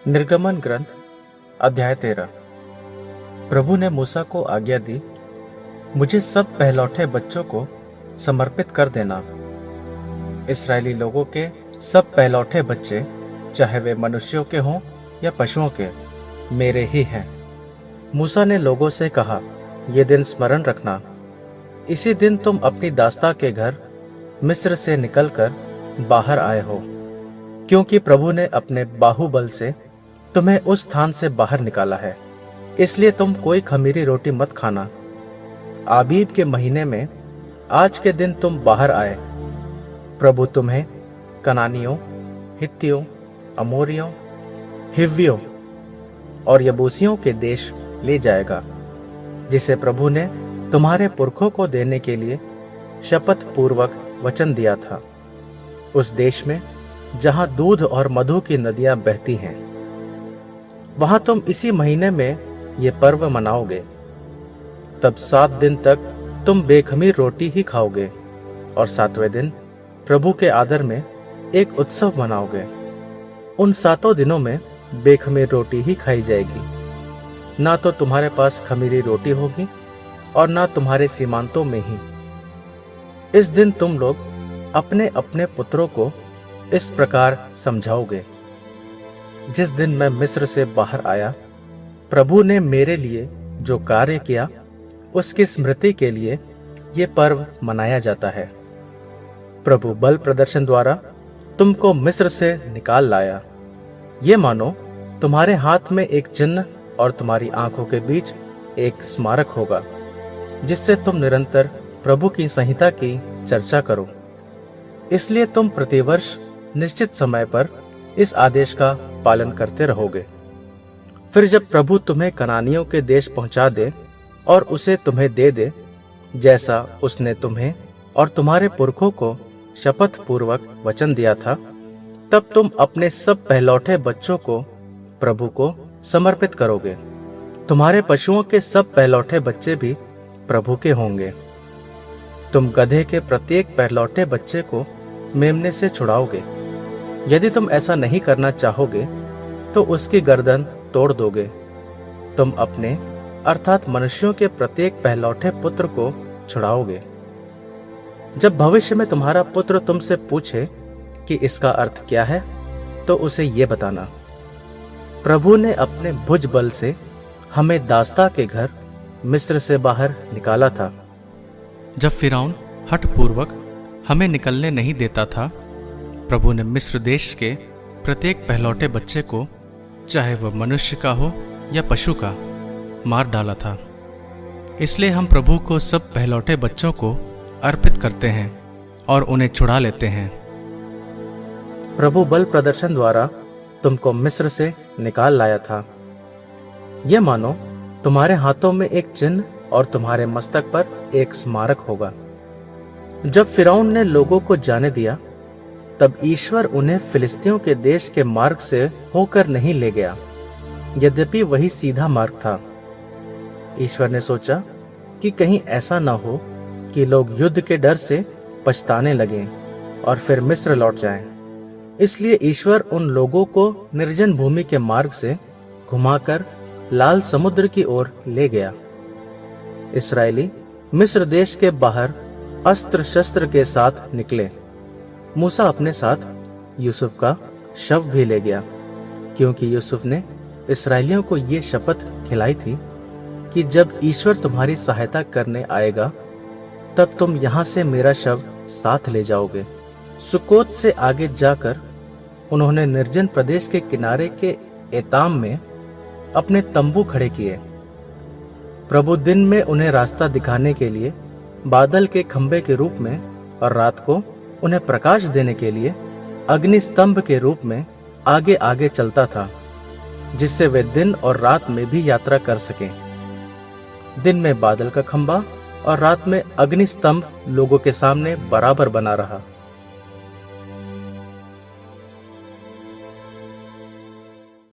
निर्गमन ग्रंथ अध्याय 13। प्रभु ने मूसा को आज्ञा दी, मुझे सब पहलौठे बच्चों को समर्पित कर देना। इस्राएली लोगों के सब पहलौठे बच्चे, चाहे वे मनुष्यों के हों या पशुओं के, मेरे ही हैं। मूसा ने लोगों से कहा, ये दिन स्मरण रखना। इसी दिन तुम अपनी दास्ता के घर मिस्र से निकलकर बाहर आए हो, क्योंकि प्रभु ने अपने बाहुबल से तुम्हें उस स्थान से बाहर निकाला है। इसलिए तुम कोई खमीरी रोटी मत खाना। आबीब के महीने में आज के दिन तुम बाहर आए। प्रभु तुम्हें कनानियों, हित्तियों, अमोरियों, हिव्वियों और यबूसियों के देश ले जाएगा, जिसे प्रभु ने तुम्हारे पुरखों को देने के लिए शपथ पूर्वक वचन दिया था, उस देश में जहां दूध और मधु की नदियां बहती हैं। वहां तुम इसी महीने में ये पर्व मनाओगे। तब 7 दिन तक तुम बेखमीर रोटी ही खाओगे और 7वें दिन प्रभु के आदर में एक उत्सव मनाओगे। उन 7 दिनों में बेखमीर रोटी ही खाई जाएगी। ना तो तुम्हारे पास खमीरी रोटी होगी और ना तुम्हारे सीमांतों में ही। इस दिन तुम लोग अपने अपने पुत्रों को इस प्रकार समझाओगे, जिस दिन मैं मिस्र से बाहर आया, प्रभु ने मेरे लिए जो कार्य किया, उसकी स्मृति के लिए ये पर्व मनाया जाता है। प्रभु बल प्रदर्शन द्वारा तुमको मिस्र से निकाल लाया। ये मानो तुम्हारे हाथ में एक चिन्ह और तुम्हारी आंखों के बीच एक स्मारक होगा, जिससे तुम निरंतर प्रभु की संहिता की चर्चा करो। इसलिए तुम प्रतिवर्ष निश्चित समय पर इस आदेश का पालन करते रहोगे। फिर जब प्रभु तुम्हें कनानियों के देश पहुंचा दे और उसे तुम्हें दे दे, जैसा उसने तुम्हें और तुम्हारे पुरखों को शपथ पूर्वक वचन दिया था, तब तुम अपने सब पहलौठे बच्चों को प्रभु को समर्पित करोगे। तुम्हारे पशुओं के सब पहलौठे बच्चे भी प्रभु के होंगे। तुम गधे के प्रत्येक पहलौठे बच्चे को मेमने से छुड़ाओगे। यदि तुम ऐसा नहीं करना चाहोगे तो उसकी गर्दन तोड़ दोगे। तुम अपने अर्थात मनुष्यों के प्रत्येक पहलौठे पुत्र को छुड़ाओगे। जब भविष्य में तुम्हारा पुत्र तुमसे पूछे कि इसका अर्थ क्या है, तो उसे ये बताना, प्रभु ने अपने भुज बल से हमें दास्ता के घर मिस्र से बाहर निकाला था। जब फिरौन हठपूर्वक हमें निकलने नहीं देता था, प्रभु ने मिस्र देश के प्रत्येक पहलौठे बच्चे को, चाहे वह मनुष्य का हो या पशु का, मार डाला था। इसलिए हम प्रभु को सब पहलौठे बच्चों को अर्पित करते हैं और उन्हें छुड़ा लेते हैं। प्रभु बल प्रदर्शन द्वारा तुमको मिस्र से निकाल लाया था। यह मानो तुम्हारे हाथों में एक चिन्ह और तुम्हारे मस्तक पर एक स्मारक होगा। जब फिरौन ने लोगों को जाने दिया, तब ईश्वर उन्हें फिलिस्तियों के देश के मार्ग से होकर नहीं ले गया, यद्यपि वही सीधा मार्ग था। ईश्वर ने सोचा कि कहीं ऐसा न हो कि लोग युद्ध के डर से पछताने लगें और फिर मिस्र लौट जाएं। इसलिए ईश्वर उन लोगों को निर्जन भूमि के मार्ग से घुमाकर लाल समुद्र की ओर ले गया। इस्राएली मिस्र देश के बाहर अस्त्र शस्त्र के साथ निकले। मूसा अपने साथ यूसुफ का शव भी ले गया, क्योंकि यूसुफ ने इस्राएलियों को ये शपथ खिलाई थी कि जब ईश्वर तुम्हारी सहायता करने आएगा, तब तुम यहाँ से मेरा शव साथ ले जाओगे। सुकोत से आगे जाकर उन्होंने निर्जन प्रदेश के किनारे के एताम में अपने तंबू खड़े किए। प्रभु दिन में उन्हें रास्ता दिखाने के लिए बादल के खंभे के रूप में और रात को उन्हें प्रकाश देने के लिए अग्नि स्तंभ के रूप में आगे आगे चलता था, जिससे वे दिन और रात में भी यात्रा कर सकें। दिन में बादल का खंभा और रात में अग्नि स्तंभ लोगों के सामने बराबर बना रहा।